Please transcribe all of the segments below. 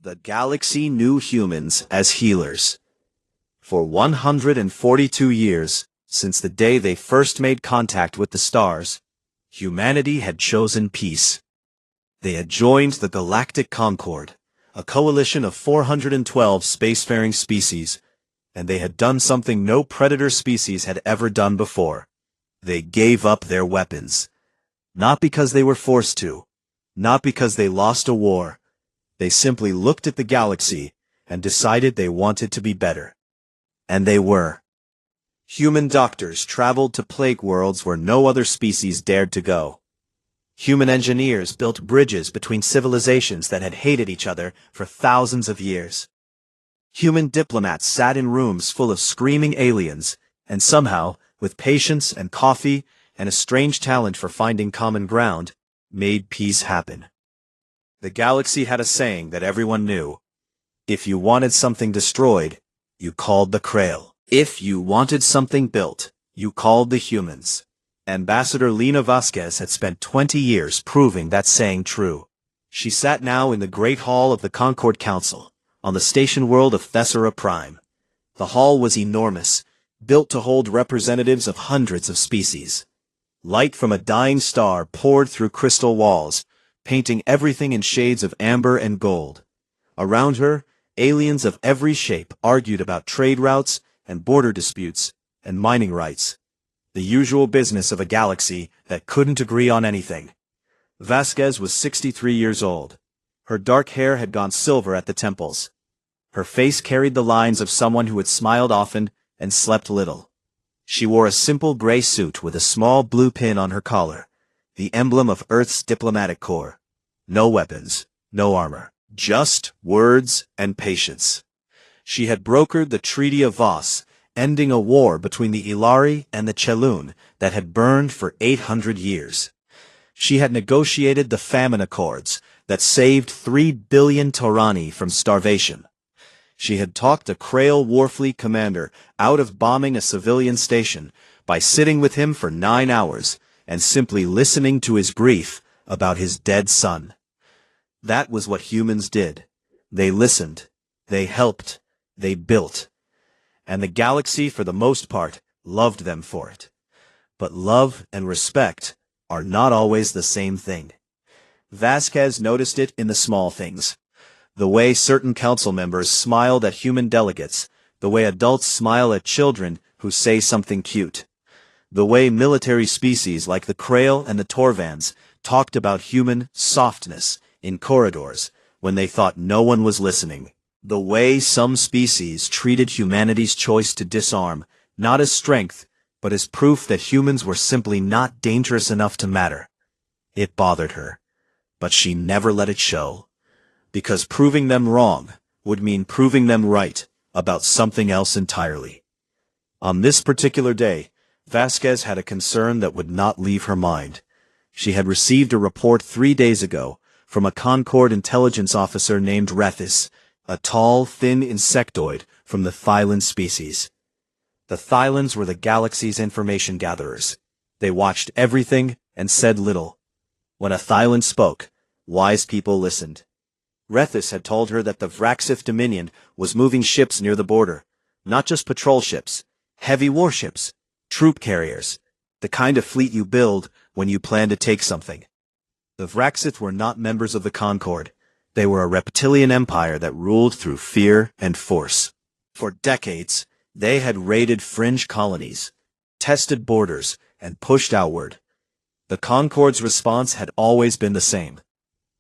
The galaxy knew humans as healers. For 142 years, since the day they first made contact with the stars, humanity had chosen peace. They had joined the Galactic Concord, a coalition of 412 spacefaring species, and they had done something no predator species had ever done before. They gave up their weapons. Not because they were forced to, not because they lost a war. They simply looked at the galaxy and decided they wanted to be better. And they were. Human doctors traveled to plague worlds where no other species dared to go. Human engineers built bridges between civilizations that had hated each other for thousands of years. Human diplomats sat in rooms full of screaming aliens, and somehow, with patience and coffee and a strange talent for finding common ground, made peace happen. The galaxy had a saying that everyone knew. If you wanted something destroyed, you called the Krail. If you wanted something built, you called the humans. Ambassador Lena Vasquez had spent 20 years proving that saying true. She sat now in the Great Hall of the Concord Council, on the station world of Thessera Prime. The hall was enormous, built to hold representatives of hundreds of species. Light from a dying star poured through crystal walls, painting everything in shades of amber and gold. Around her, aliens of every shape argued about trade routes and border disputes and mining rights. The usual business of a galaxy that couldn't agree on anything. Vasquez was 63 years old. Her dark hair had gone silver at the temples. Her face carried the lines of someone who had smiled often and slept little. She wore a simple gray suit with a small blue pin on her collar, the emblem of Earth's diplomatic corps. No weapons, no armor, just words and patience. She had brokered the Treaty of Voss, ending a war between the Ilari and the Chelun that had burned for 800 years. She had negotiated the famine accords that saved 3 billion Torani from starvation. She had talked a Krail Warfleet commander out of bombing a civilian station by sitting with him for 9 hours and simply listening to his grief about his dead son. That was what humans did. They listened, they helped, they built. And the galaxy, for the most part, loved them for it. But love and respect are not always the same thing. Vasquez noticed it in the small things. The way certain council members smiled at human delegates, the way adults smile at children who say something cute. The way military species like the Krail and the Torvans talked about human softness in corridors when they thought no one was listening. The way some species treated humanity's choice to disarm, not as strength, but as proof that humans were simply not dangerous enough to matter. It bothered her, but she never let it show. Because proving them wrong would mean proving them right about something else entirely. On this particular day, Vasquez had a concern that would not leave her mind. She had received a report 3 days ago from a Concord intelligence officer named Rethis, a tall, thin insectoid from the Thylan species. The Thylans were the galaxy's information gatherers. They watched everything and said little. When a Thylan spoke, wise people listened. Rethis had told her that the Vraxith Dominion was moving ships near the border, not just patrol ships, heavy warships, troop carriers, the kind of fleet you build when you plan to take something. The Vraxith were not members of the Concord. They were a reptilian empire that ruled through fear and force. For decades, they had raided fringe colonies, tested borders, and pushed outward. The Concord's response had always been the same.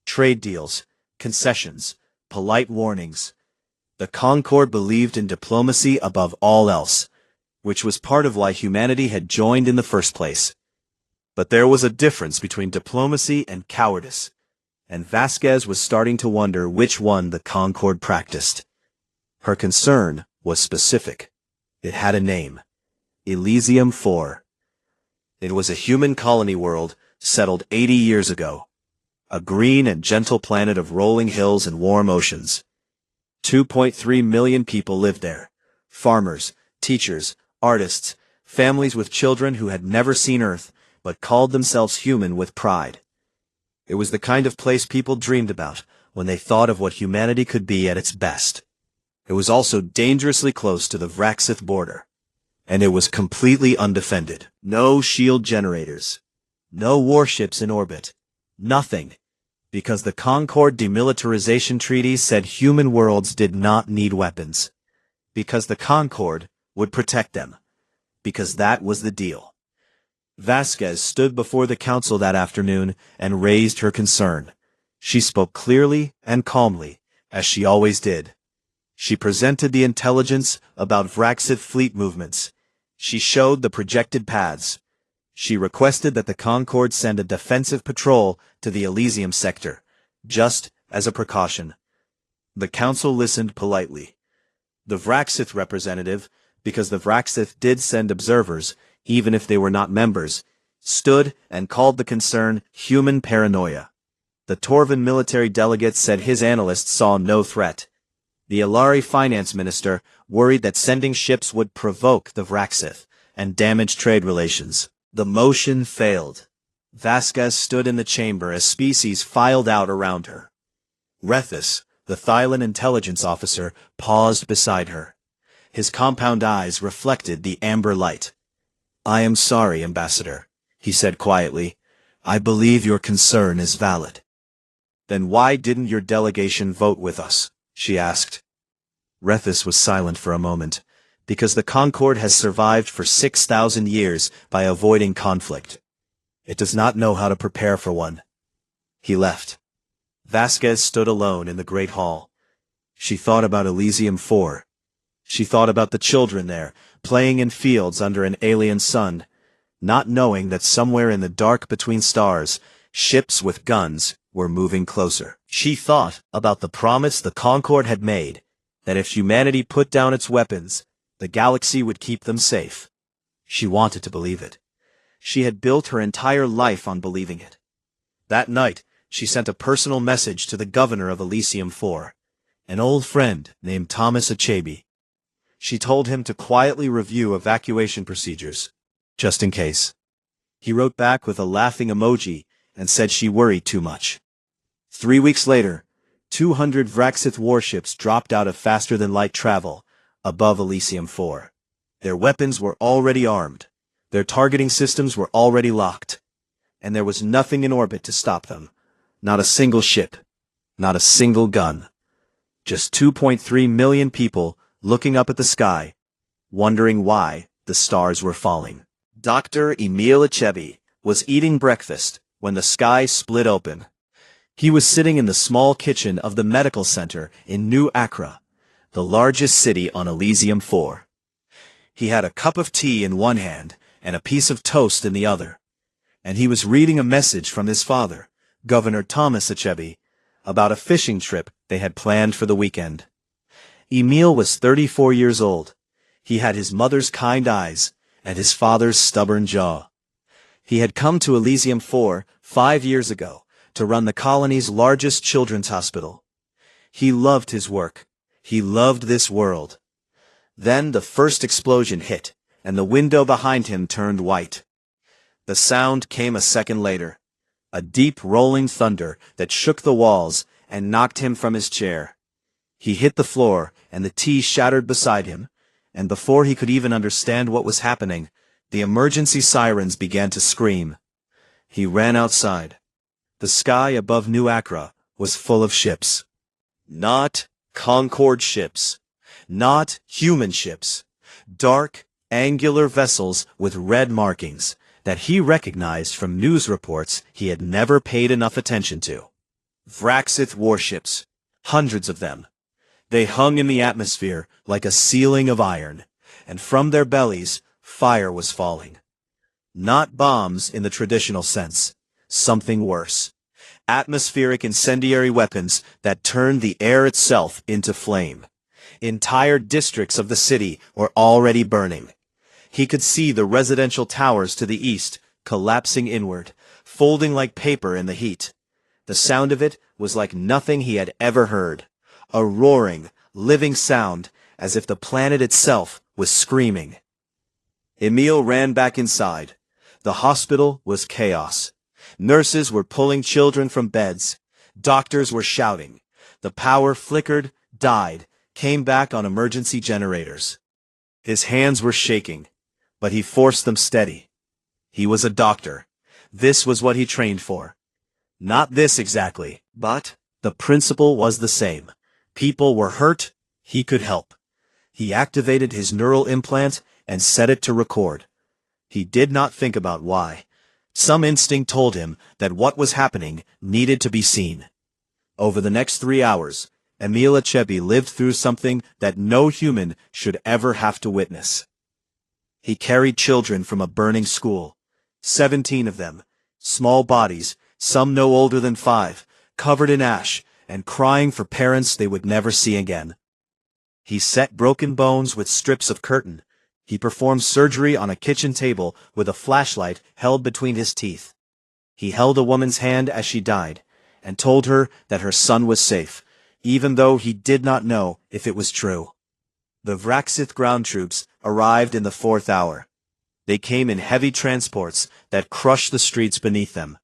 Trade deals, concessions, polite warnings. The Concord believed in diplomacy above all else, which was part of why humanity had joined in the first place. But there was a difference between diplomacy and cowardice, and Vasquez was starting to wonder which one the Concord practiced. Her concern was specific. It had a name. Elysium 4. It was a human colony world settled 80 years ago. A green and gentle planet of rolling hills and warm oceans. 2.3 million people lived there. Farmers, teachers, artists, families with children who had never seen Earth, but called themselves human with pride. It was the kind of place people dreamed about, when they thought of what humanity could be at its best. It was also dangerously close to the Vraxith border, and it was completely undefended. No shield generators, no warships in orbit, nothing, because the Concord Demilitarization Treaty said human worlds did not need weapons, because the Concord would protect them, because that was the deal. Vasquez stood before the council that afternoon and raised her concern. She spoke clearly and calmly, as she always did. She presented the intelligence about Vraxith fleet movements. She showed the projected paths. She requested that the Concord send a defensive patrol to the Elysium sector, just as a precaution. The council listened politely. The Vraxith representative, because the Vraxith did send observers, even if they were not members, stood and called the concern human paranoia. The Torvan military delegate said his analysts saw no threat. The Alari finance minister worried that sending ships would provoke the Vraxith and damage trade relations. The motion failed. Vasquez stood in the chamber as species filed out around her. Rethus, the Thylan intelligence officer, paused beside her. His compound eyes reflected the amber light. "I am sorry, Ambassador," he said quietly. "I believe your concern is valid." "Then why didn't your delegation vote with us?" she asked. Rethus was silent for a moment. "Because the Concord has survived for 6,000 years by avoiding conflict. It does not know how to prepare for one." He left. Vasquez stood alone in the great hall. She thought about Elysium 4. She thought about the children there, playing in fields under an alien sun, not knowing that somewhere in the dark between stars, ships with guns were moving closer. She thought about the promise the Concord had made, that if humanity put down its weapons, the galaxy would keep them safe. She wanted to believe it. She had built her entire life on believing it. That night, she sent a personal message to the governor of Elysium 4, an old friend named Thomas Achebe. She told him to quietly review evacuation procedures, just in case. He wrote back with a laughing emoji and said she worried too much. 3 weeks later, 200 Vraxith warships dropped out of faster-than-light travel above Elysium 4. Their weapons were already armed, their targeting systems were already locked, and there was nothing in orbit to stop them. Not a single ship, not a single gun. Just 2.3 million people looking up at the sky, wondering why the stars were falling. Dr. Emil Achebe was eating breakfast when the sky split open. He was sitting in the small kitchen of the medical center in New Accra, the largest city on Elysium 4. He had a cup of tea in one hand and a piece of toast in the other, and he was reading a message from his father, Governor Thomas Achebe, about a fishing trip they had planned for the weekend. Emil was 34 years old. He had his mother's kind eyes and his father's stubborn jaw. He had come to Elysium 4 5 years ago to run the colony's largest children's hospital. He loved his work. He loved this world. Then the first explosion hit, and the window behind him turned white. The sound came a second later, a deep rolling thunder that shook the walls and knocked him from his chair. He hit the floor, and the tea shattered beside him, and before he could even understand what was happening, the emergency sirens began to scream. He ran outside. The sky above New Accra was full of ships. Not Concord ships. Not human ships. Dark, angular vessels with red markings that he recognized from news reports he had never paid enough attention to. Vraxith warships. Hundreds of them. They hung in the atmosphere like a ceiling of iron, and from their bellies fire was falling. Not bombs in the traditional sense. Something worse. Atmospheric incendiary weapons that turned the air itself into flame. Entire districts of the city were already burning. He could see the residential towers to the east collapsing inward, folding like paper in the heat. The sound of it was like nothing he had ever heard. A roaring, living sound, as if the planet itself was screaming. Emil ran back inside. The hospital was chaos. Nurses were pulling children from beds. Doctors were shouting. The power flickered, died, came back on emergency generators. His hands were shaking, but he forced them steady. He was a doctor. This was what he trained for. Not this exactly, but the principle was the same. People were hurt, he could help. He activated his neural implant and set it to record. He did not think about why. Some instinct told him that what was happening needed to be seen. Over the next 3 hours, Emil HFY lived through something that no human should ever have to witness. He carried children from a burning school, 17 of them, small bodies, some no older than 5, covered in ash, and crying for parents they would never see again. He set broken bones with strips of curtain. He performed surgery on a kitchen table with a flashlight held between his teeth. He held a woman's hand as she died, and told her that her son was safe, even though he did not know if it was true. The Vraxith ground troops arrived in the 4th hour. They came in heavy transports that crushed the streets beneath them.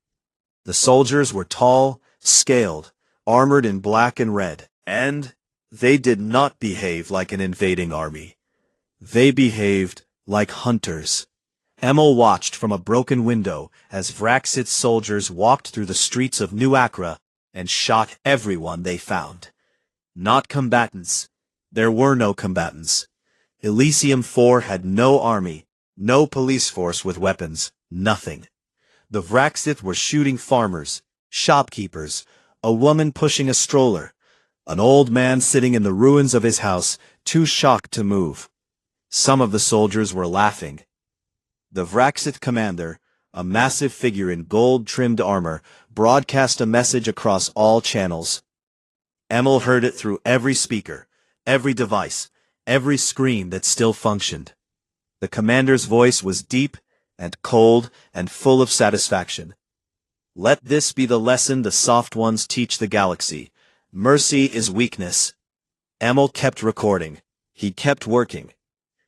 The soldiers were tall, scaled, armored in black and red, and they did not behave like an invading army. They behaved like hunters. Emil watched from a broken window as Vraxith's soldiers walked through the streets of New Accra and shot everyone they found. Not combatants. There were no combatants. Elysium 4 had no army, no police force with weapons, nothing. The Vraxith were shooting farmers, shopkeepers, a woman pushing a stroller, an old man sitting in the ruins of his house, too shocked to move. Some of the soldiers were laughing. The Vraxith commander, a massive figure in gold-trimmed armor, broadcast a message across all channels. Emil heard it through every speaker, every device, every screen that still functioned. The commander's voice was deep and cold and full of satisfaction. Let this be the lesson the soft ones teach the galaxy. Mercy is weakness. Emil kept recording. He kept working.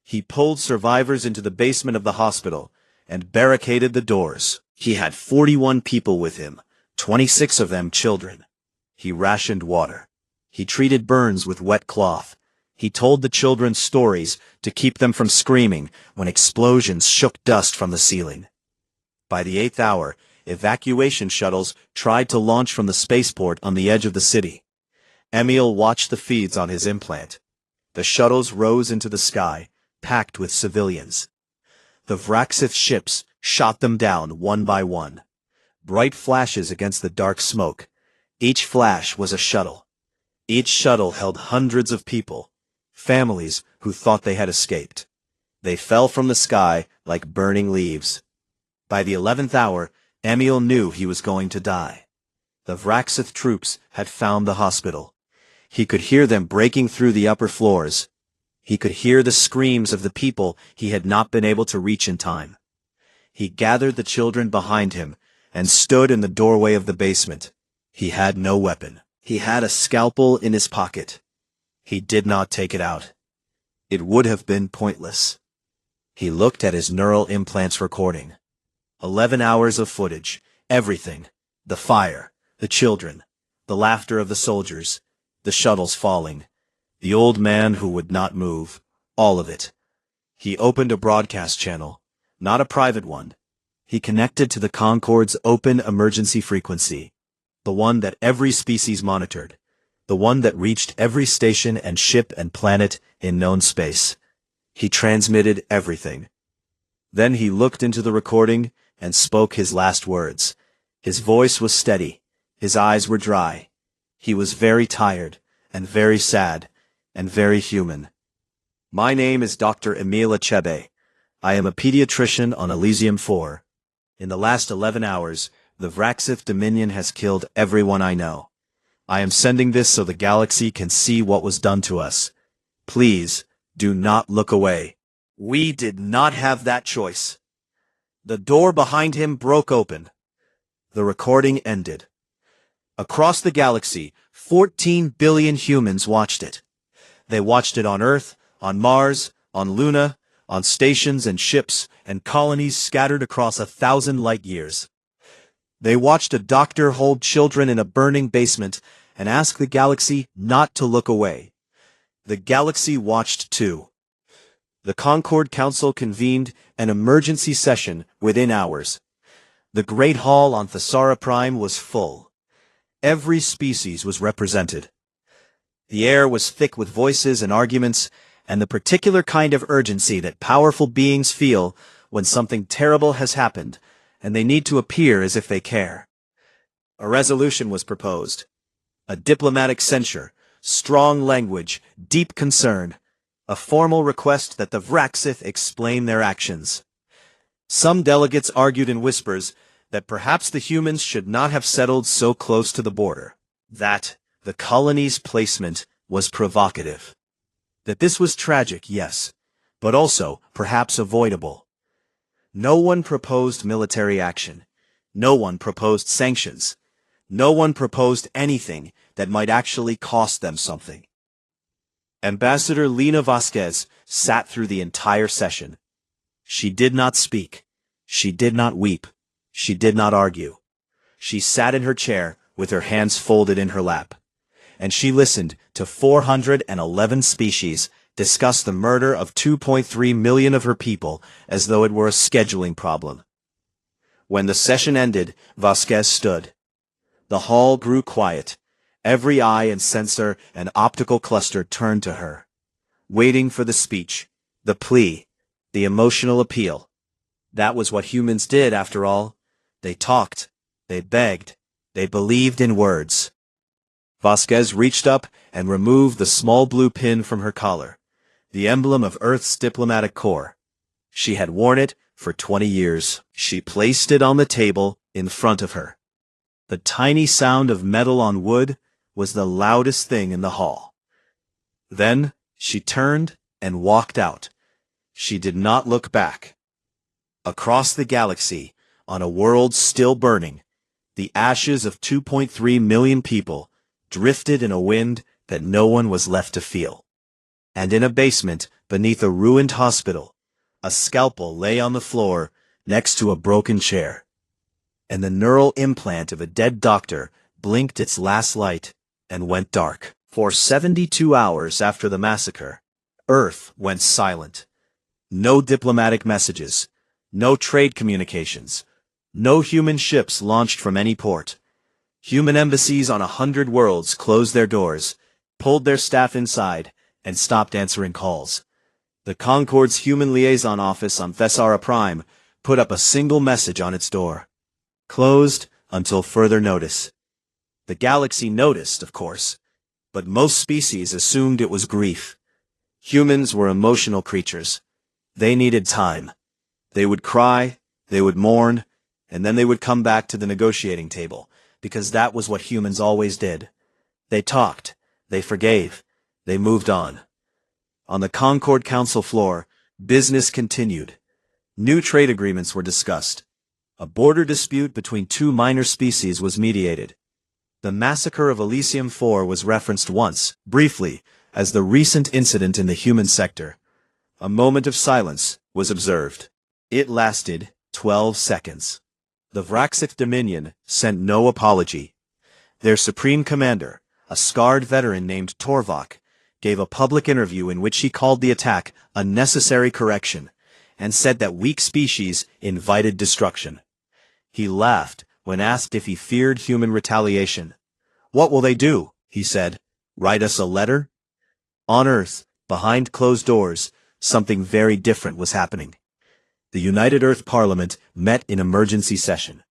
He pulled survivors into the basement of the hospital and barricaded the doors. He had 41 people with him, 26 of them children. He rationed water. He treated burns with wet cloth. He told the children stories to keep them from screaming when explosions shook dust from the ceiling. By the 8th hour, evacuation shuttles tried to launch from the spaceport on the edge of the city. Emil watched the feeds on his implant. The shuttles rose into the sky, packed with civilians. The Vraxith ships shot them down one by one. Bright flashes against the dark smoke. Each flash was a shuttle. Each shuttle held hundreds of people, families who thought they had escaped. They fell from the sky like burning leaves. By the 11th hour, Emil knew he was going to die. The Vraxith troops had found the hospital. He could hear them breaking through the upper floors. He could hear the screams of the people he had not been able to reach in time. He gathered the children behind him and stood in the doorway of the basement. He had no weapon. He had a scalpel in his pocket. He did not take it out. It would have been pointless. He looked at his neural implants recording. 11 hours of footage, everything. The fire, the children, the laughter of the soldiers, the shuttles falling, the old man who would not move, all of it. He opened a broadcast channel, not a private one. He connected to the Concorde's open emergency frequency, the one that every species monitored, the one that reached every station and ship and planet in known space. He transmitted everything. Then he looked into the recording and spoke his last words. His voice was steady. His eyes were dry. He was very tired, and very sad, and very human. My name is Dr. Emil HFY. I am a pediatrician on Elysium 4. In the last 11 hours, the Vraxith Dominion has killed everyone I know. I am sending this so the galaxy can see what was done to us. Please, do not look away. We did not have that choice. The door behind him broke open. The recording ended. Across the galaxy, 14 billion humans watched it. They watched it on Earth, on Mars, on Luna, on stations and ships and colonies scattered across 1,000 light years. They watched a doctor hold children in a burning basement and asked the galaxy not to look away. The galaxy watched too. The Concord Council convened an emergency session within hours. The Great Hall on Thesara Prime was full. Every species was represented. The air was thick with voices and arguments, and the particular kind of urgency that powerful beings feel when something terrible has happened, and they need to appear as if they care. A resolution was proposed. A diplomatic censure, strong language, deep concern, a formal request that the Vraxith explain their actions. Some delegates argued in whispers that perhaps the humans should not have settled so close to the border, that the colony's placement was provocative, that this was tragic, yes, but also perhaps avoidable. No one proposed military action. No one proposed sanctions. No one proposed anything that might actually cost them something. Ambassador Lena Vasquez sat through the entire session. She did not speak. She did not weep. She did not argue. She sat in her chair with her hands folded in her lap. And she listened to 411 species discuss the murder of 2.3 million of her people as though it were a scheduling problem. When the session ended, Vasquez stood. The hall grew quiet. Every eye and sensor and optical cluster turned to her, waiting for the speech, the plea, the emotional appeal. That was what humans did, after all. They talked, they begged, they believed in words. Vasquez reached up and removed the small blue pin from her collar, the emblem of Earth's diplomatic corps. She had worn it for 20 years. She placed it on the table in front of her. The tiny sound of metal on wood was the loudest thing in the hall. Then she turned and walked out. She did not look back. Across the galaxy, on a world still burning, the ashes of 2.3 million people drifted in a wind that no one was left to feel. And in a basement beneath a ruined hospital, a scalpel lay on the floor next to a broken chair. And the neural implant of a dead doctor blinked its last light and went dark. For 72 hours after the massacre, Earth went silent. No diplomatic messages, no trade communications, no human ships launched from any port. Human embassies on 100 worlds closed their doors, pulled their staff inside, and stopped answering calls. The Concord's Human Liaison Office on Thesara Prime put up a single message on its door. Closed until further notice. The galaxy noticed, of course, but most species assumed it was grief. Humans were emotional creatures. They needed time. They would cry, they would mourn, and then they would come back to the negotiating table, because that was what humans always did. They talked, they forgave, they moved on. On the Concord Council floor, business continued. New trade agreements were discussed. A border dispute between two minor species was mediated. The Massacre of Elysium 4 was referenced once, briefly, as the recent incident in the human sector. A moment of silence was observed. It lasted 12 seconds. The Vraxith Dominion sent no apology. Their supreme commander, a scarred veteran named Torvok, gave a public interview in which he called the attack a necessary correction, and said that weak species invited destruction. He laughed when asked if he feared human retaliation. "What will they do?" he said. "Write us a letter?" On Earth, behind closed doors, something very different was happening. The United Earth Parliament met in emergency session.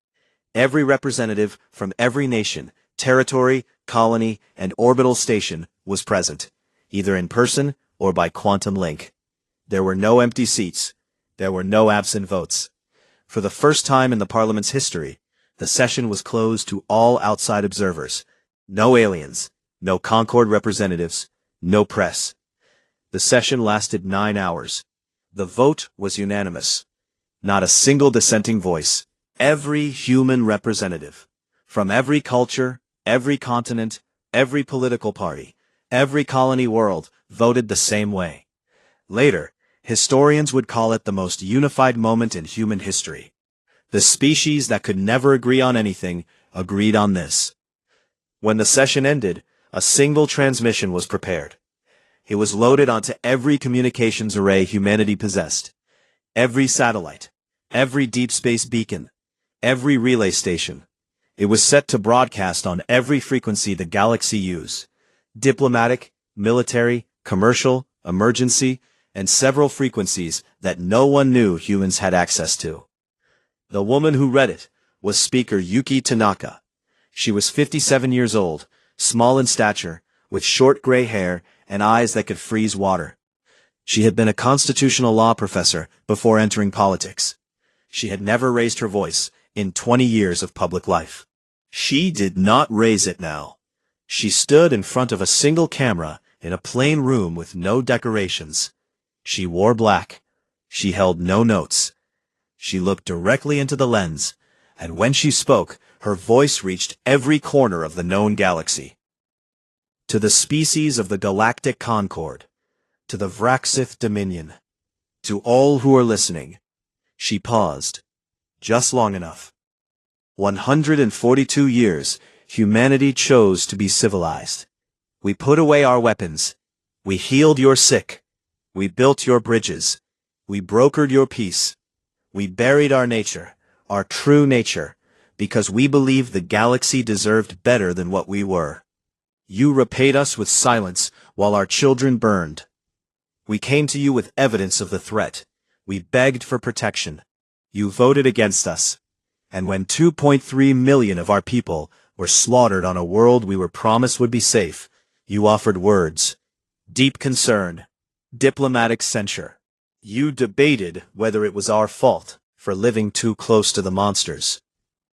Every representative from every nation, territory, colony, and orbital station was present, either in person or by quantum link. There were no empty seats. There were no absent votes. For the first time in the Parliament's history, the session was closed to all outside observers. No aliens, no Concord representatives, no press. The session lasted 9 hours. The vote was unanimous. Not a single dissenting voice. Every human representative, from every culture, every continent, every political party, every colony world, voted the same way. Later, historians would call it the most unified moment in human history. The species that could never agree on anything agreed on this. When the session ended, a single transmission was prepared. It was loaded onto every communications array humanity possessed. Every satellite, every deep space beacon, every relay station. It was set to broadcast on every frequency the galaxy used. Diplomatic, military, commercial, emergency, and several frequencies that no one knew humans had access to. The woman who read it was Speaker Yuki Tanaka. She was 57 years old, small in stature, with short gray hair and eyes that could freeze water. She had been a constitutional law professor before entering politics. She had never raised her voice in 20 years of public life. She did not raise it now. She stood in front of a single camera in a plain room with no decorations. She wore black. She held no notes. She looked directly into the lens, and when she spoke, her voice reached every corner of the known galaxy. To the species of the Galactic Concord, to the Vraxith Dominion, to all who are listening. She paused, just long enough. 142 years, humanity chose to be civilized. We put away our weapons. We healed your sick. We built your bridges. We brokered your peace. We buried our nature, our true nature, because we believed the galaxy deserved better than what we were. You repaid us with silence while our children burned. We came to you with evidence of the threat. We begged for protection. You voted against us. And when 2.3 million of our people were slaughtered on a world we were promised would be safe, you offered words, deep concern, diplomatic censure. You debated whether it was our fault for living too close to the monsters.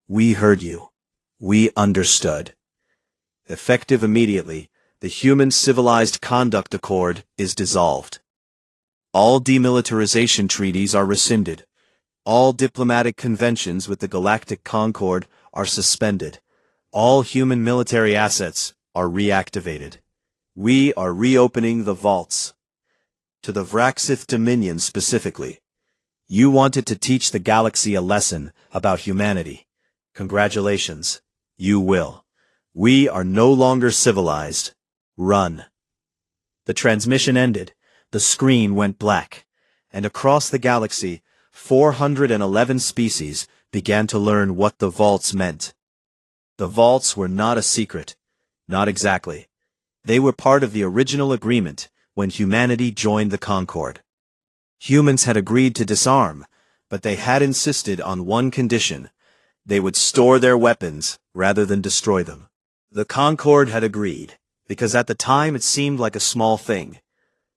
We heard you. We understood. Effective immediately, the Human Civilized Conduct Accord is dissolved. All demilitarization treaties are rescinded. All diplomatic conventions with the Galactic Concord are suspended. All human military assets are reactivated. We are reopening the vaults. To the Vraxith Dominion specifically. You wanted to teach the galaxy a lesson about humanity. Congratulations. You will. We are no longer civilized. Run. The transmission ended. The screen went black. And across the galaxy, 411 species began to learn what the vaults meant. The vaults were not a secret. Not exactly. They were part of the original agreement when humanity joined the Concord. Humans had agreed to disarm, but they had insisted on one condition. They would store their weapons rather than destroy them. The Concord had agreed, because at the time it seemed like a small thing.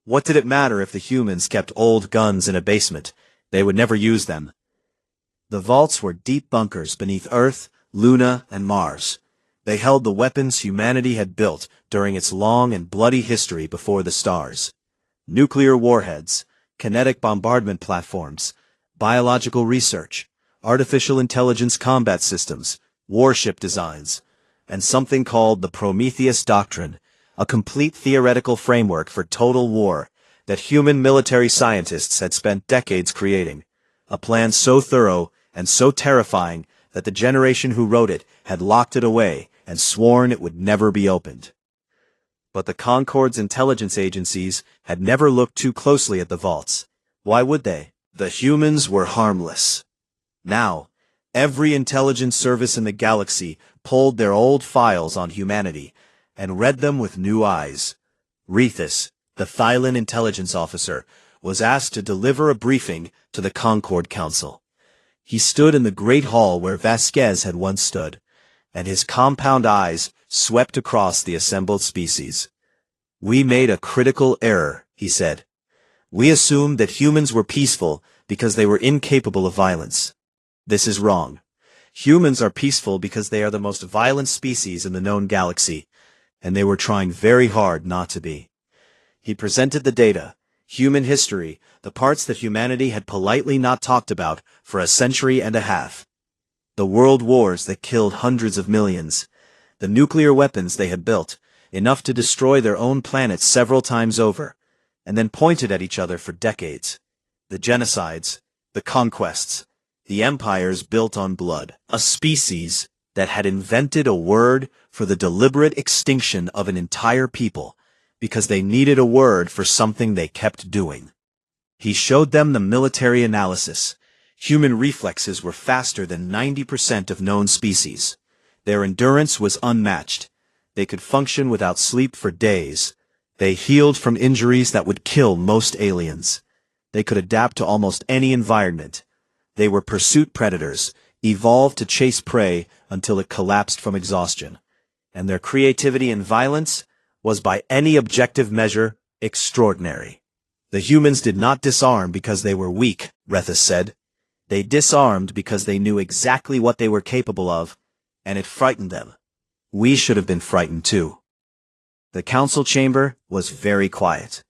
What did it matter if the humans kept old guns in a basement? They would never use them. The vaults were deep bunkers beneath Earth, Luna, and Mars. They held the weapons humanity had built during its long and bloody history before the stars. Nuclear warheads, kinetic bombardment platforms, biological research, artificial intelligence combat systems, warship designs, and something called the Prometheus Doctrine, a complete theoretical framework for total war that human military scientists had spent decades creating, a plan so thorough and so terrifying that the generation who wrote it had locked it away and sworn it would never be opened. But the Concord's intelligence agencies had never looked too closely at the vaults. Why would they? The humans were harmless. Now, every intelligence service in the galaxy pulled their old files on humanity and read them with new eyes. Rethus, the Thylan intelligence officer, was asked to deliver a briefing to the Concord Council. He stood in the great hall where Vasquez had once stood, and his compound eyes swept across the assembled species. We made a critical error, he said. We assumed that humans were peaceful because they were incapable of violence. This is wrong. Humans are peaceful because they are the most violent species in the known galaxy, and they were trying very hard not to be. He presented the data, human history, the parts that humanity had politely not talked about for a century and a half. The world wars that killed hundreds of millions, the nuclear weapons they had built, enough to destroy their own planet several times over, and then pointed at each other for decades. The genocides, the conquests, the empires built on blood. A species that had invented a word for the deliberate extinction of an entire people because they needed a word for something they kept doing. He showed them the military analysis. Human reflexes were faster than 90% of known species. Their endurance was unmatched. They could function without sleep for days. They healed from injuries that would kill most aliens. They could adapt to almost any environment. They were pursuit predators, evolved to chase prey until it collapsed from exhaustion. And their creativity and violence was by any objective measure extraordinary. The humans did not disarm because they were weak, Rethus said. They disarmed because they knew exactly what they were capable of, and it frightened them. We should have been frightened too. The council chamber was very quiet.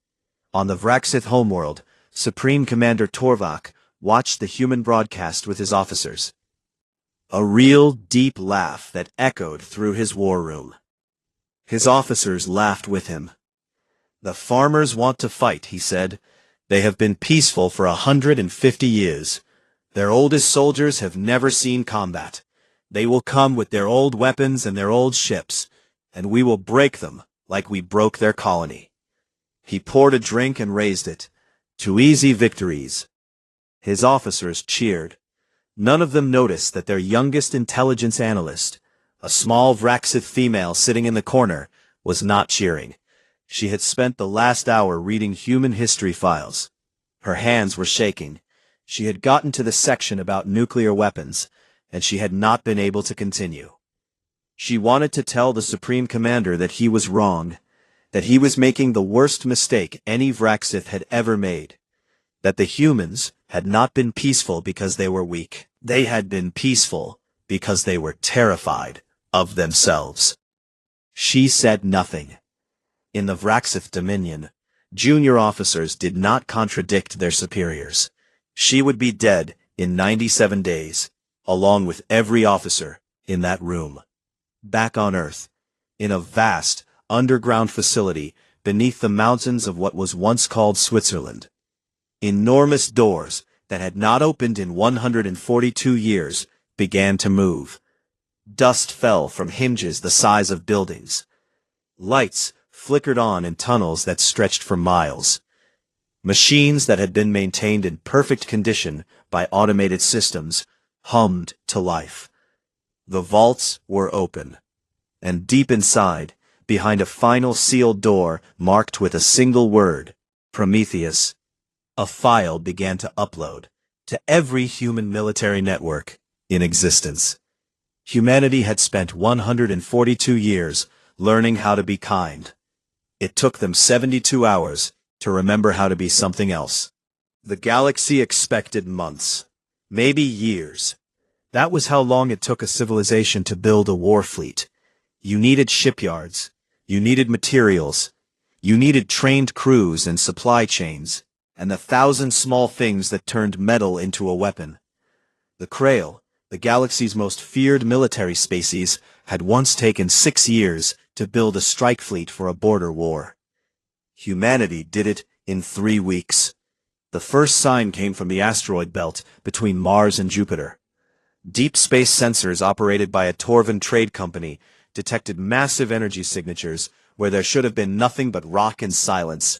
On the Vraxith homeworld, Supreme Commander Torvak watched the human broadcast with his officers. A real deep laugh that echoed through his war room. His officers laughed with him. The farmers want to fight, he said. They have been peaceful for 150 years. Their oldest soldiers have never seen combat. They will come with their old weapons and their old ships, and we will break them like we broke their colony. He poured a drink and raised it. To easy victories. His officers cheered. None of them noticed that their youngest intelligence analyst, a small Vraxith female sitting in the corner, was not cheering. She had spent the last hour reading human history files. Her hands were shaking. She had gotten to the section about nuclear weapons, and she had not been able to continue. She wanted to tell the Supreme Commander that he was wrong, that he was making the worst mistake any Vraxith had ever made, that the humans had not been peaceful because they were weak. They had been peaceful because they were terrified of themselves. She said nothing. In the Vraxith Dominion, junior officers did not contradict their superiors. She would be dead in 97 days, along with every officer in that room. Back on Earth, in a vast, underground facility beneath the mountains of what was once called Switzerland. Enormous doors that had not opened in 142 years began to move. Dust fell from hinges the size of buildings. Lights flickered on in tunnels that stretched for miles. Machines that had been maintained in perfect condition by automated systems hummed to life. The vaults were open, and deep inside, behind a final sealed door marked with a single word, Prometheus, a file began to upload to every human military network in existence. Humanity had spent 142 years learning how to be kind. It took them 72 hours to remember how to be something else. The galaxy expected months, maybe years. That was how long it took a civilization to build a war fleet. You needed shipyards. You needed materials. You needed trained crews and supply chains, and the thousand small things that turned metal into a weapon. The Krail, the galaxy's most feared military species, had once taken 6 years to build a strike fleet for a border war. Humanity did it in 3 weeks. The first sign came from the asteroid belt between Mars and Jupiter. Deep space sensors operated by a Torvan trade company detected massive energy signatures where there should have been nothing but rock and silence.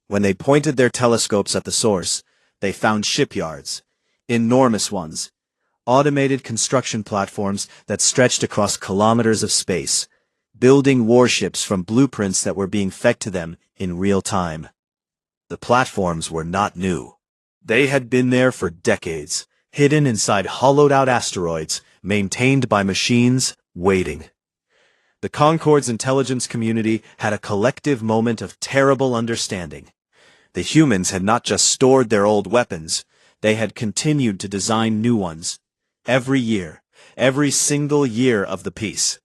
When they pointed their telescopes at the source, they found shipyards, enormous ones, automated construction platforms that stretched across kilometers of space, building warships from blueprints that were being fed to them in real time. The platforms were not new. They had been there for decades, hidden inside hollowed-out asteroids, maintained by machines, waiting. The Concord's intelligence community had a collective moment of terrible understanding. The humans had not just stored their old weapons, they had continued to design new ones. Every year, every single year of the peace.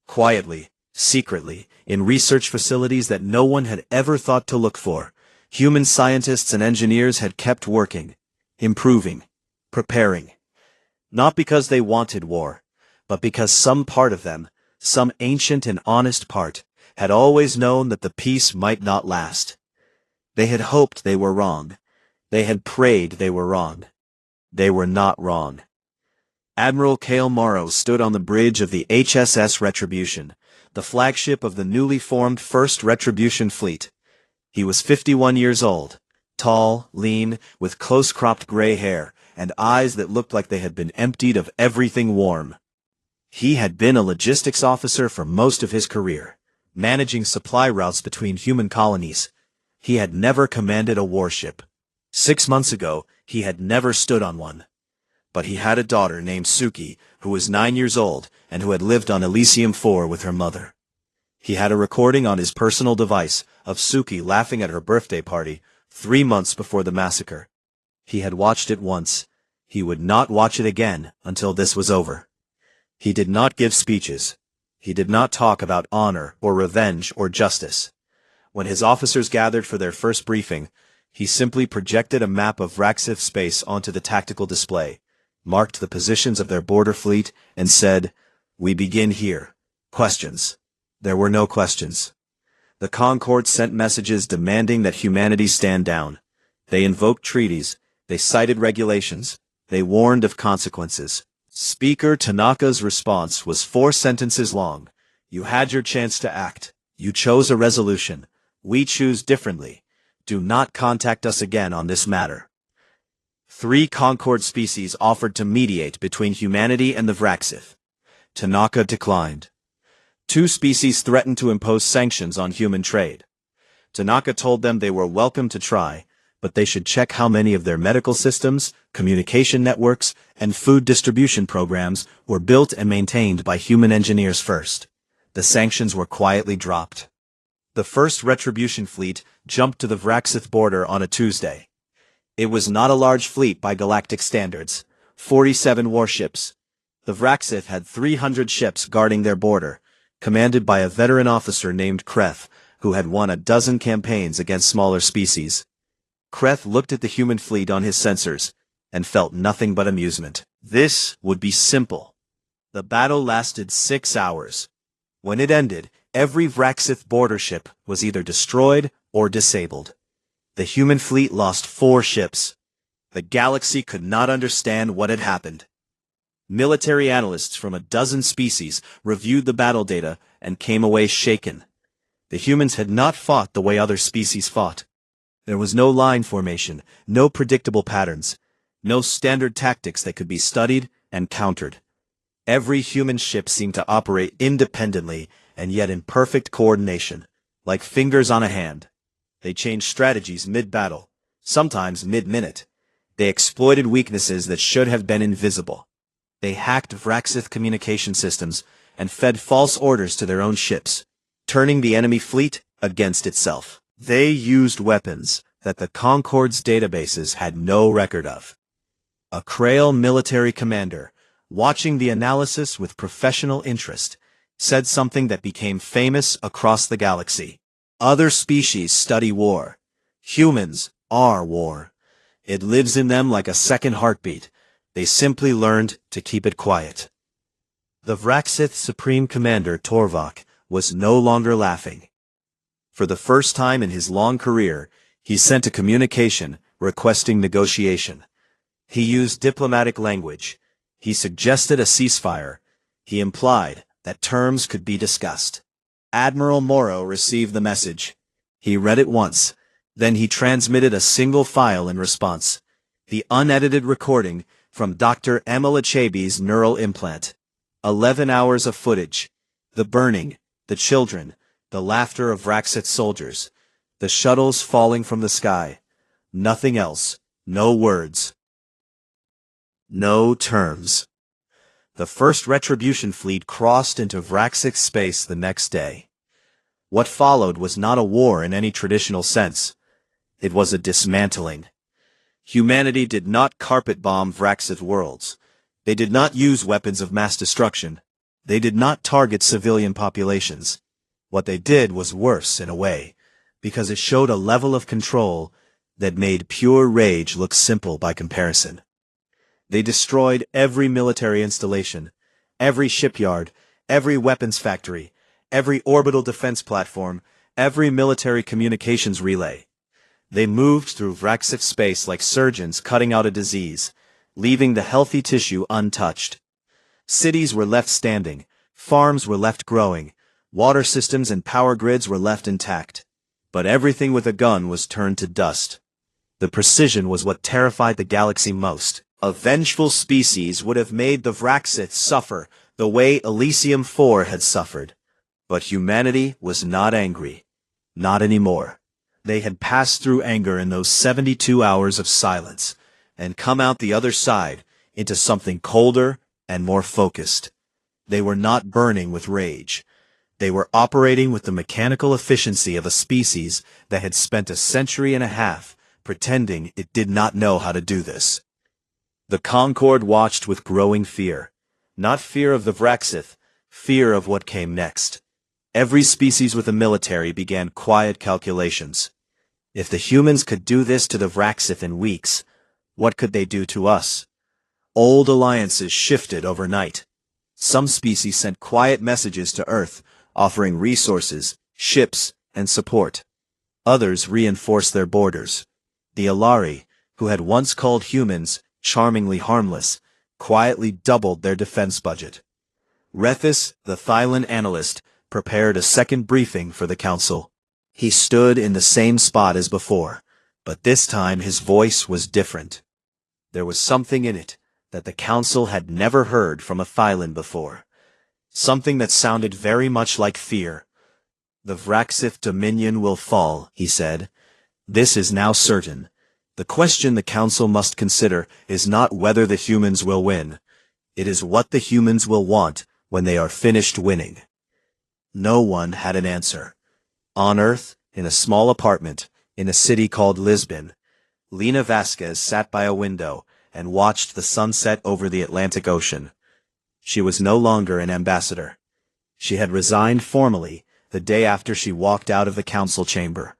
Quietly, secretly, in research facilities that no one had ever thought to look for, human scientists and engineers had kept working, improving, preparing. Not because they wanted war, but because some part of them, some ancient and honest part, had always known that the peace might not last. They had hoped they were wrong. They had prayed they were wrong. They were not wrong. Admiral Cale Morrow stood on the bridge of the HSS Retribution, the flagship of the newly formed 1st Retribution Fleet. He was 51 years old, tall, lean, with close-cropped gray hair, and eyes that looked like they had been emptied of everything warm. He had been a logistics officer for most of his career, managing supply routes between human colonies. He had never commanded a warship. 6 months ago, he had never stood on one. But he had a daughter named Suki, who was 9 years old, and who had lived on Elysium 4 with her mother. He had a recording on his personal device of Suki laughing at her birthday party 3 months before the massacre. He had watched it once. He would not watch it again until this was over. He did not give speeches. He did not talk about honor or revenge or justice. When his officers gathered for their first briefing, he simply projected a map of Vraxith space onto the tactical display, marked the positions of their border fleet, and said, "We begin here. Questions?" There were no questions. The Concord sent messages demanding that humanity stand down. They invoked treaties. They cited regulations. They warned of consequences. Speaker Tanaka's response was 4 sentences long. "You had your chance to act. You chose a resolution. We choose differently. Do not contact us again on this matter." 3 Concord species offered to mediate between humanity and the Vraxith. Tanaka declined. 2 species threatened to impose sanctions on human trade. Tanaka told them they were welcome to try, but they should check how many of their medical systems, communication networks, and food distribution programs were built and maintained by human engineers first. The sanctions were quietly dropped. The 1st Retribution Fleet jumped to the Vraxith border on a Tuesday. It was not a large fleet by galactic standards, 47 warships. The Vraxith had 300 ships guarding their border, commanded by a veteran officer named Kreth, who had won a dozen campaigns against smaller species. Kreth looked at the human fleet on his sensors, and felt nothing but amusement. This would be simple. The battle lasted 6 hours. When it ended, every Vraxith border ship was either destroyed or disabled. The human fleet lost 4 ships. The galaxy could not understand what had happened. Military analysts from a dozen species reviewed the battle data and came away shaken. The humans had not fought the way other species fought. There was no line formation, no predictable patterns, no standard tactics that could be studied and countered. Every human ship seemed to operate independently and yet in perfect coordination, like fingers on a hand. They changed strategies mid-battle, sometimes mid-minute. They exploited weaknesses that should have been invisible. They hacked Vraxith communication systems and fed false orders to their own ships, turning the enemy fleet against itself. They used weapons that the Concord's databases had no record of. A Krail military commander, watching the analysis with professional interest, said something that became famous across the galaxy. Other species study war. Humans are war. It lives in them like a second heartbeat. They simply learned to keep it quiet. The Vraxith Supreme Commander Torvak was no longer laughing. For the first time in his long career, he sent a communication requesting negotiation. He used diplomatic language. He suggested a ceasefire. He implied that terms could be discussed. Admiral Morrow received the message. He read it once. Then he transmitted a single file in response. The unedited recording from Dr. Emma Lachaby's neural implant. 11 hours of footage. The burning, the children, the laughter of Vraxith soldiers, the shuttles falling from the sky. Nothing else. No words. No terms. The 1st Retribution Fleet crossed into Vraxith space the next day. What followed was not a war in any traditional sense. It was a dismantling. Humanity did not carpet-bomb Vraxith worlds. They did not use weapons of mass destruction. They did not target civilian populations. What they did was worse in a way, because it showed a level of control that made pure rage look simple by comparison. They destroyed every military installation, every shipyard, every weapons factory, every orbital defense platform, every military communications relay. They moved through Vraxith space like surgeons cutting out a disease, leaving the healthy tissue untouched. Cities were left standing, farms were left growing, water systems and power grids were left intact. But everything with a gun was turned to dust. The precision was what terrified the galaxy most. A vengeful species would have made the Vraxith suffer the way Elysium 4 had suffered. But humanity was not angry. Not anymore. They had passed through anger in those 72 hours of silence, and come out the other side into something colder and more focused. They were not burning with rage. They were operating with the mechanical efficiency of a species that had spent a century and a half pretending it did not know how to do this. The Concord watched with growing fear. Not fear of the Vraxith, fear of what came next. Every species with a military began quiet calculations. If the humans could do this to the Vraxith in weeks, what could they do to us? Old alliances shifted overnight. Some species sent quiet messages to Earth, offering resources, ships, and support. Others reinforced their borders. The Alari, who had once called humans charmingly harmless, quietly doubled their defense budget. Rethus, the Thylan analyst, prepared a second briefing for the council. He stood in the same spot as before, but this time his voice was different. There was something in it that the council had never heard from a Thylan before. Something that sounded very much like fear. The Vraxith Dominion will fall, he said. This is now certain. The question the council must consider is not whether the humans will win. It is what the humans will want when they are finished winning. No one had an answer. On Earth, in a small apartment, in a city called Lisbon, Lena Vasquez sat by a window and watched the sunset over the Atlantic Ocean. She was no longer an ambassador. She had resigned formally the day after she walked out of the council chamber.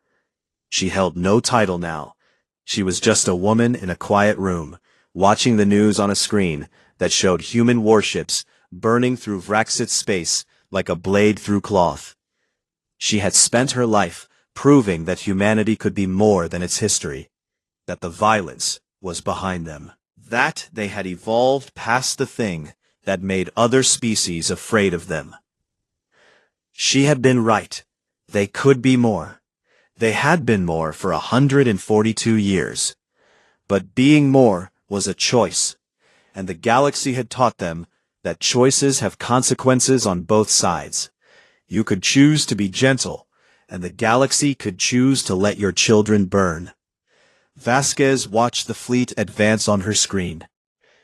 She held no title now. She was just a woman in a quiet room, watching the news on a screen that showed human warships burning through Vraxith space like a blade through cloth. She had spent her life proving that humanity could be more than its history, that the violence was behind them, that they had evolved past the thing that made other species afraid of them. She had been right. They could be more. They had been more for 142 years. But being more was a choice, and the galaxy had taught them that choices have consequences on both sides. You could choose to be gentle, and the galaxy could choose to let your children burn. Vasquez watched the fleet advance on her screen.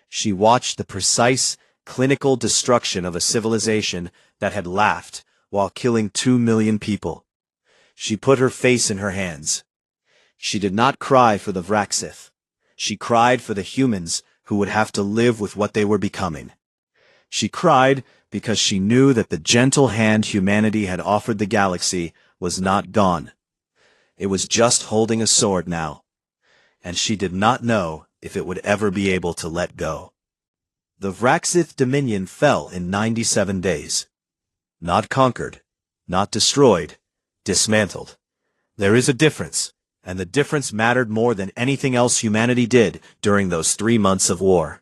She watched the precise, clinical destruction of a civilization that had laughed while killing 2 million people. She put her face in her hands. She did not cry for the Vraxith. She cried for the humans who would have to live with what they were becoming. She cried because she knew that the gentle hand humanity had offered the galaxy was not gone. It was just holding a sword now, and she did not know if it would ever be able to let go. The Vraxith Dominion fell in 97 days. Not conquered, not destroyed, dismantled. There is a difference, and the difference mattered more than anything else humanity did during those 3 months of war.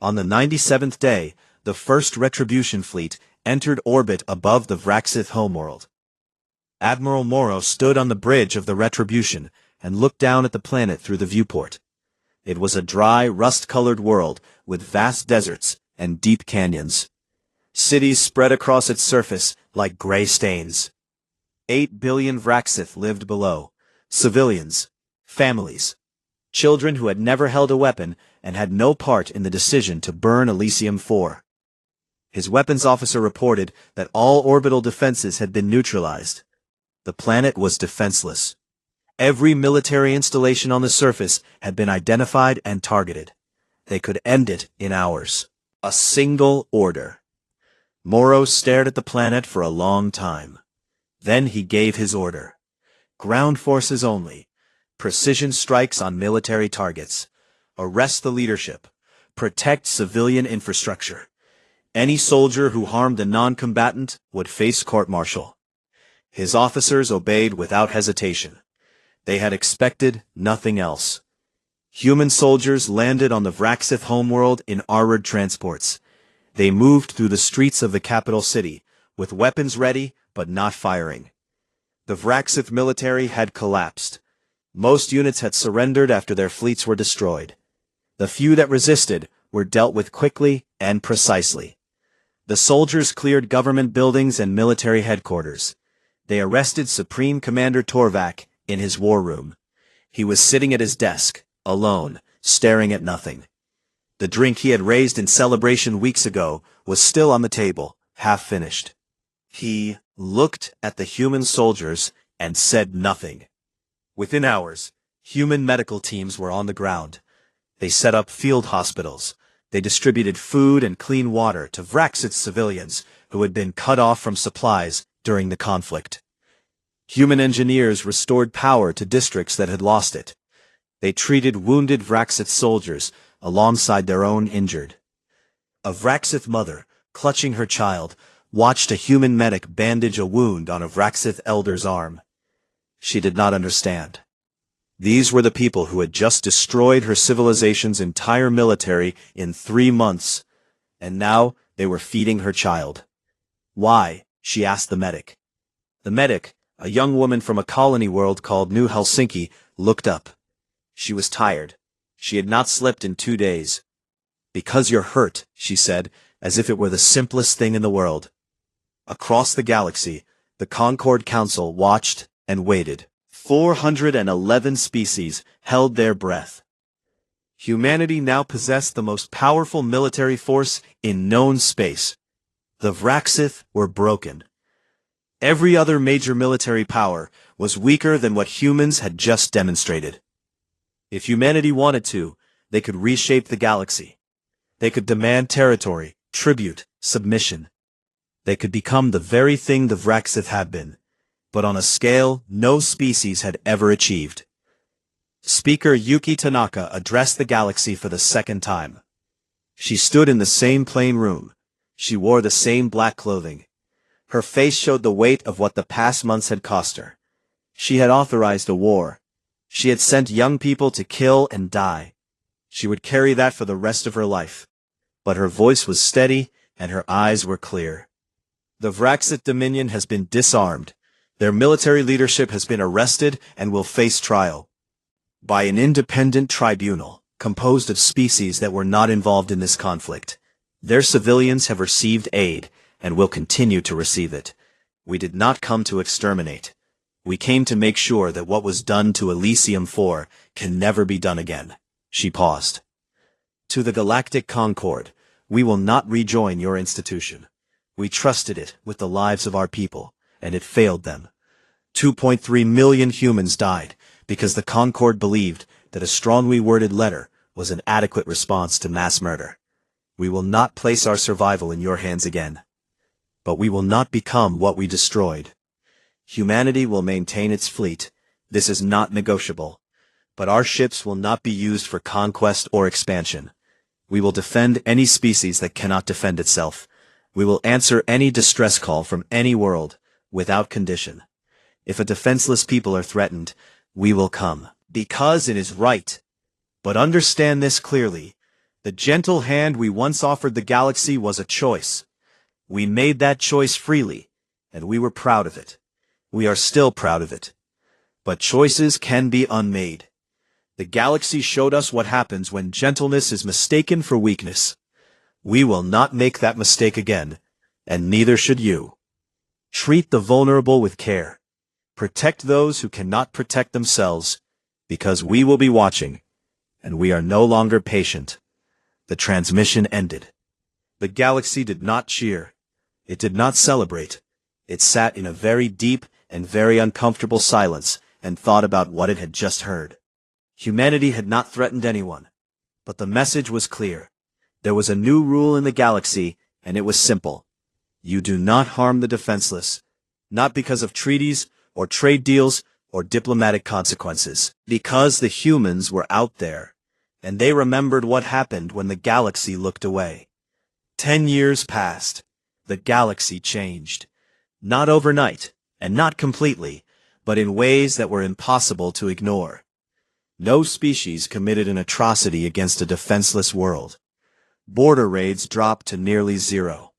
On the 97th day, the first Retribution fleet entered orbit above the Vraxith homeworld. Admiral Morrow stood on the bridge of the Retribution and looked down at the planet through the viewport. It was a dry, rust-colored world with vast deserts and deep canyons. Cities spread across its surface like gray stains. 8 billion Vraxith lived below. Civilians, families, children who had never held a weapon and had no part in the decision to burn Elysium 4. His weapons officer reported that all orbital defenses had been neutralized. The planet was defenseless. Every military installation on the surface had been identified and targeted. They could end it in hours. A single order. Morrow stared at the planet for a long time. Then he gave his order. Ground forces only. Precision strikes on military targets. Arrest the leadership. Protect civilian infrastructure. Any soldier who harmed a non-combatant would face court-martial. His officers obeyed without hesitation. They had expected nothing else. Human soldiers landed on the Vraxith homeworld in armored transports. They moved through the streets of the capital city, with weapons ready but not firing. The Vraxith military had collapsed. Most units had surrendered after their fleets were destroyed. The few that resisted were dealt with quickly and precisely. The soldiers cleared government buildings and military headquarters. They arrested Supreme Commander Torvak in his war room. He was sitting at his desk, alone, staring at nothing. The drink he had raised in celebration weeks ago was still on the table, half finished. He looked at the human soldiers and said nothing. Within hours, human medical teams were on the ground. They set up field hospitals. They distributed food and clean water to Vraxith civilians who had been cut off from supplies during the conflict. Human engineers restored power to districts that had lost it. They treated wounded Vraxith soldiers alongside their own injured. A Vraxith mother, clutching her child, watched a human medic bandage a wound on a Vraxith elder's arm. She did not understand. These were the people who had just destroyed her civilization's entire military in 3 months, and now they were feeding her child. Why? She asked the medic. The medic, a young woman from a colony world called New Helsinki, looked up. She was tired. She had not slept in 2 days. Because you're hurt, she said, as if it were the simplest thing in the world. Across the galaxy, the Concord Council watched and waited. 411 species held their breath. Humanity now possessed the most powerful military force in known space. The Vraxith were broken. Every other major military power was weaker than what humans had just demonstrated. If humanity wanted to, they could reshape the galaxy. They could demand territory, tribute, submission. They could become the very thing the Vraxith had been, but on a scale no species had ever achieved. Speaker Yuki Tanaka addressed the galaxy for the second time. She stood in the same plain room. She wore the same black clothing. Her face showed the weight of what the past months had cost her. She had authorized a war. She had sent young people to kill and die. She would carry that for the rest of her life. But her voice was steady and her eyes were clear. The Vraxith Dominion has been disarmed. Their military leadership has been arrested and will face trial by an independent tribunal composed of species that were not involved in this conflict. Their civilians have received aid and will continue to receive it. We did not come to exterminate. We came to make sure that what was done to Elysium 4 can never be done again. She paused. To the Galactic Concord, we will not rejoin your institution. We trusted it with the lives of our people, and it failed them. 2.3 million humans died because the Concord believed that a strongly worded letter was an adequate response to mass murder. We will not place our survival in your hands again. But we will not become what we destroyed. Humanity will maintain its fleet. This is not negotiable. But our ships will not be used for conquest or expansion. We will defend any species that cannot defend itself. We will answer any distress call from any world, without condition. If a defenseless people are threatened, we will come, because it is right. But understand this clearly. The gentle hand we once offered the galaxy was a choice. We made that choice freely, and we were proud of it. We are still proud of it. But choices can be unmade. The galaxy showed us what happens when gentleness is mistaken for weakness. We will not make that mistake again, and neither should you. Treat the vulnerable with care. Protect those who cannot protect themselves, because we will be watching, and we are no longer patient. The transmission ended. The galaxy did not cheer. It did not celebrate. It sat in a very deep and very uncomfortable silence and thought about what it had just heard. Humanity had not threatened anyone, but the message was clear. There was a new rule in the galaxy, and it was simple. You do not harm the defenseless, not because of treaties or trade deals or diplomatic consequences, because the humans were out there, and they remembered what happened when the galaxy looked away. 10 years passed. The galaxy changed. Not overnight, and not completely, but in ways that were impossible to ignore. No species committed an atrocity against a defenseless world. Border raids dropped to nearly zero.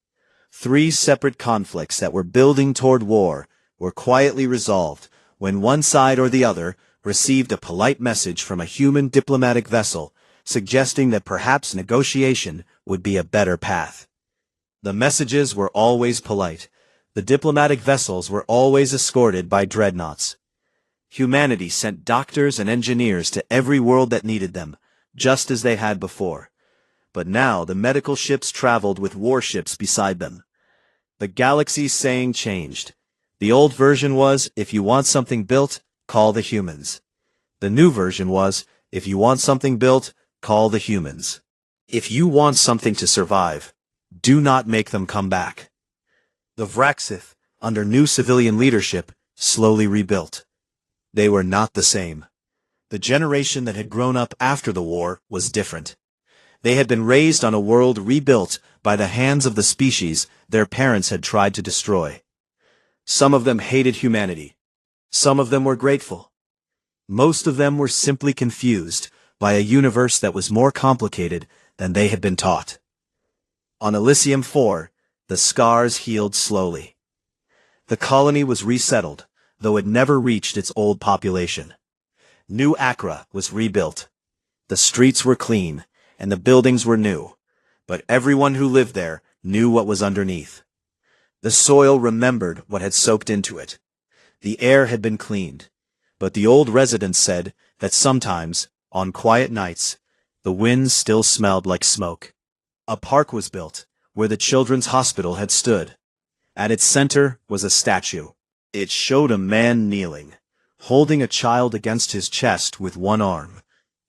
3 separate conflicts that were building toward war were quietly resolved when one side or the other received a polite message from a human diplomatic vessel suggesting that perhaps negotiation would be a better path. The messages were always polite. The diplomatic vessels were always escorted by dreadnoughts. Humanity sent doctors and engineers to every world that needed them, just as they had before. But now the medical ships traveled with warships beside them. The galaxy's saying changed. The old version was, if you want something built, call the humans. The new version was, if you want something built, call the humans. If you want something to survive, do not make them come back. The Vraxith, under new civilian leadership, slowly rebuilt. They were not the same. The generation that had grown up after the war was different. They had been raised on a world rebuilt by the hands of the species their parents had tried to destroy. Some of them hated humanity. Some of them were grateful. Most of them were simply confused by a universe that was more complicated than they had been taught. On Elysium 4, the scars healed slowly. The colony was resettled, though it never reached its old population. New Acra was rebuilt. The streets were clean, and the buildings were new, but everyone who lived there knew what was underneath. The soil remembered what had soaked into it. The air had been cleaned, but the old residents said that sometimes, on quiet nights, the winds still smelled like smoke. A park was built, where the children's hospital had stood. At its center was a statue. It showed a man kneeling, holding a child against his chest with one arm,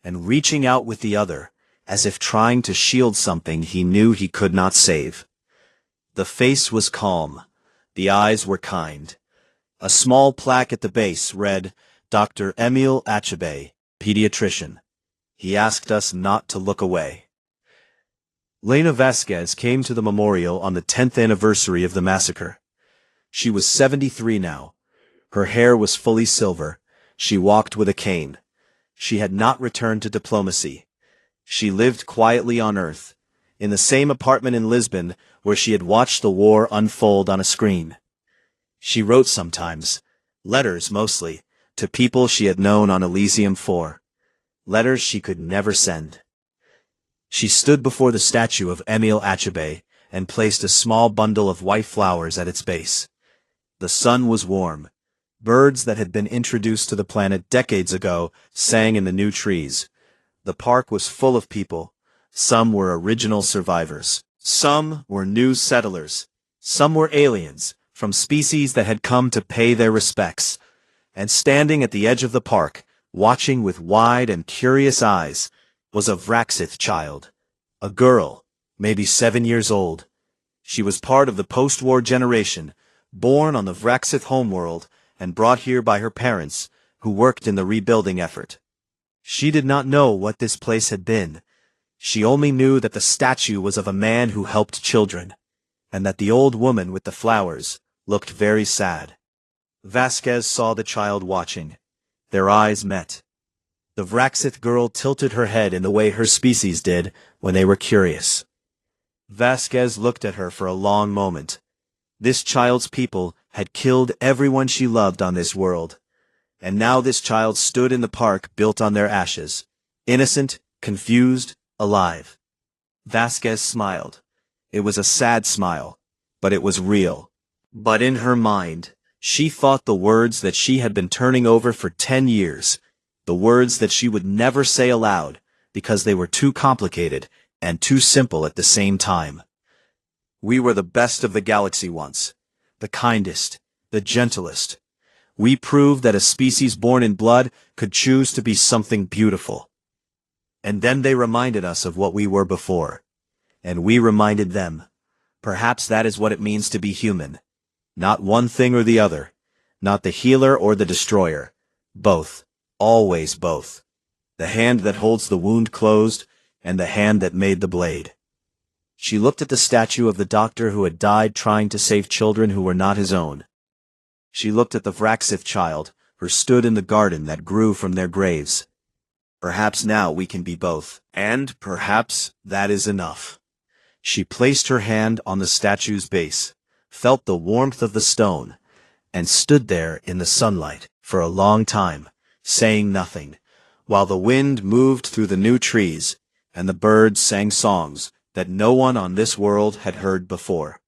and reaching out with the other, as if trying to shield something he knew he could not save. The face was calm. The eyes were kind. A small plaque at the base read, Dr. Emil HFY, pediatrician. He asked us not to look away. Lena Vasquez came to the memorial on the 10th anniversary of the massacre. She was 73 now. Her hair was fully silver. She walked with a cane. She had not returned to diplomacy. She lived quietly on Earth, in the same apartment in Lisbon where she had watched the war unfold on a screen. She wrote sometimes, letters mostly, to people she had known on Elysium 4. Letters she could never send. She stood before the statue of Emil HFY and placed a small bundle of white flowers at its base. The sun was warm. Birds that had been introduced to the planet decades ago sang in the new trees. The park was full of people. Some were original survivors. Some were new settlers. Some were aliens, from species that had come to pay their respects. And standing at the edge of the park, watching with wide and curious eyes, was a Vraxith child. A girl, maybe 7 years old. She was part of the post-war generation, born on the Vraxith homeworld and brought here by her parents, who worked in the rebuilding effort. She did not know what this place had been. She only knew that the statue was of a man who helped children, and that the old woman with the flowers looked very sad. Vasquez saw the child watching. Their eyes met. The Vraxith girl tilted her head in the way her species did when they were curious. Vasquez looked at her for a long moment. This child's people had killed everyone she loved on this world, and now this child stood in the park built on their ashes, innocent, confused, alive. Vasquez smiled. It was a sad smile, but it was real. But in her mind, she thought the words that she had been turning over for 10 years, the words that she would never say aloud because they were too complicated and too simple at the same time. We were the best of the galaxy once, the kindest, the gentlest. We proved that a species born in blood could choose to be something beautiful. And then they reminded us of what we were before. And we reminded them. Perhaps that is what it means to be human. Not one thing or the other. Not the healer or the destroyer. Both. Always both. The hand that holds the wound closed, and the hand that made the blade. She looked at the statue of the doctor who had died trying to save children who were not his own. She looked at the Vraxith child, who stood in the garden that grew from their graves. Perhaps now we can be both, and perhaps that is enough. She placed her hand on the statue's base, felt the warmth of the stone, and stood there in the sunlight for a long time, saying nothing, while the wind moved through the new trees, and the birds sang songs that no one on this world had heard before.